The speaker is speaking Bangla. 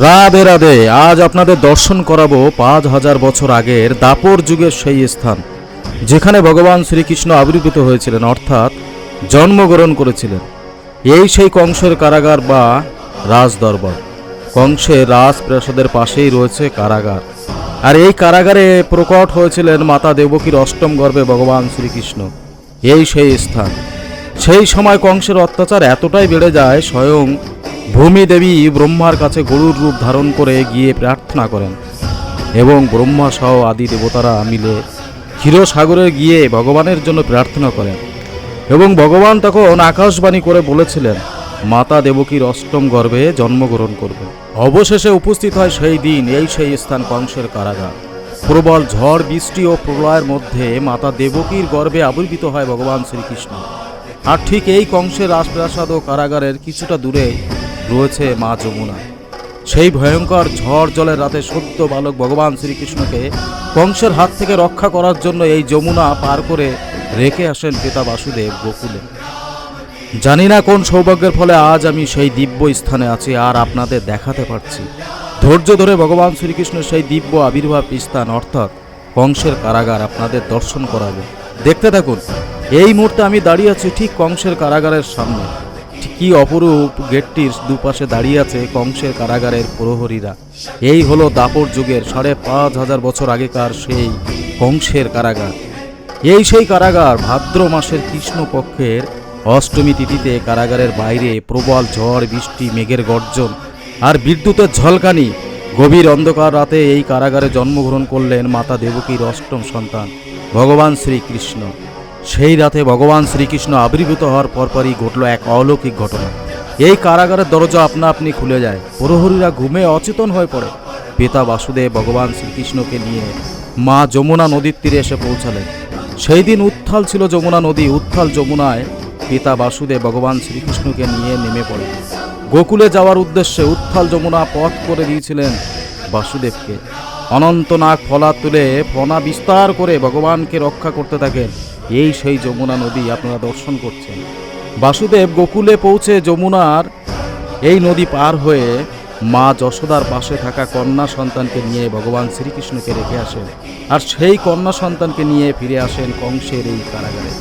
রাধে রাধে। আজ আপনাদের দর্শন করাবো ৫,০০০ বছর আগের দাপর যুগের সেই স্থান যেখানে ভগবান শ্রীকৃষ্ণ আবির্ভূত হয়েছিলেন, অর্থাৎ জন্মগ্রহণ করেছিলেন। এই সেই কংসের কারাগার বা রাজদরবার। কংসের রাজপ্রাসাদের পাশেই রয়েছে কারাগার, আর এই কারাগারে প্রকট হয়েছিলেন মাতা দেবকীর অষ্টম গর্ভে ভগবান শ্রীকৃষ্ণ। এই সেই স্থান। সেই সময় কংসের অত্যাচার এতটাই বেড়ে যায়, স্বয়ং ভূমি দেবী ব্রহ্মার কাছে গরুর রূপ ধারণ করে গিয়ে প্রার্থনা করেন এবং ব্রহ্মা সহ আদি দেবতারা মিলে ক্ষীরসাগরে গিয়ে ভগবানের জন্য প্রার্থনা করেন এবং ভগবান তখন আকাশবাণী করে বলেছিলেন মাতা দেবকীর অষ্টম গর্ভে জন্মগ্রহণ করবে। অবশেষে উপস্থিত হয় সেই দিন, এই সেই স্থান কংসের কারাগার। প্রবল ঝড় বৃষ্টি ও প্রলয়ের মধ্যে মাতা দেবকীর গর্ভে আবির্ভূত হয় ভগবান শ্রীকৃষ্ণ। আর ঠিক এই কংসের রাজপ্রাসাদ ও কারাগারের কিছুটা দূরে রয়েছে মা যমুনা। সেই ভয়ঙ্কর ঝড় জলের রাতে সদ্য বালক ভগবান শ্রীকৃষ্ণকে কংসের হাত থেকে রক্ষা করার জন্য এই যমুনা পার করে রেখে আসেন পিতা বাসুদেব গোকুলে। জানি না কোন সৌভাগ্যের ফলে আজ আমি সেই দিব্য স্থানে আছি আর আপনাদের দেখাতে পারছি। ধৈর্য ধরে ভগবান শ্রীকৃষ্ণের সেই দিব্য আবির্ভাব স্থান অর্থাৎ কংসের কারাগার আপনাদের দর্শন করাবো। দেখতে থাকুন। এই মুহূর্তে আমি দাঁড়িয়ে আছি ঠিক কংসের কারাগারের সামনে। কি অপরূপ গেটটির দুপাশে দাঁড়িয়ে আছে কংসের কারাগারের প্রহরীরা। এই হলো দাপর যুগের ৫,৫০০ বছর আগেকার সেই কংসের কারাগার। এই সেই কারাগার। ভাদ্র মাসের কৃষ্ণপক্ষের অষ্টমী তিথিতে কারাগারের বাইরে প্রবল ঝড় বৃষ্টি, মেঘের গর্জন আর বিদ্যুতের ঝলকানি। গভীর অন্ধকার রাতে এই কারাগারে জন্মগ্রহণ করলেন মাতা দেবকীর অষ্টম সন্তান ভগবান শ্রীকৃষ্ণ। সেই রাতে ভগবান শ্রীকৃষ্ণ আবির্ভূত হওয়ার পরপরই ঘটল এক অলৌকিক ঘটনা। এই কারাগারের দরজা আপনা আপনি খুলে যায়। প্রহরীরা ঘুমে অচেতন হয়ে পড়ে। পিতা বাসুদেব ভগবান শ্রীকৃষ্ণকে নিয়ে মা যমুনা নদীর তীরে এসে পৌঁছালেন। সেই দিন উত্থাল ছিল যমুনা নদী। উত্থাল যমুনায় পিতা বাসুদেব ভগবান শ্রীকৃষ্ণকে নিয়ে নেমে পড়ে গোকুলে যাওয়ার উদ্দেশ্যে। উত্থাল যমুনা পথ করে দিয়েছিলেন বাসুদেবকে। অনন্তনাগ ফলা তুলে ফনা বিস্তার করে ভগবানকে রক্ষা করতে থাকেন। এই সেই যমুনা নদী আপনারা দর্শন করছেন। বাসুদেব গোকুলে পৌঁছে যমুনার এই নদী পার হয়ে মা যশোদার পাশে থাকা কন্যা সন্তানকে নিয়ে ভগবান শ্রীকৃষ্ণকে রেখে আসেন, আর সেই কন্যা সন্তানকে নিয়ে ফিরে আসেন কংসের এই কারাগারে।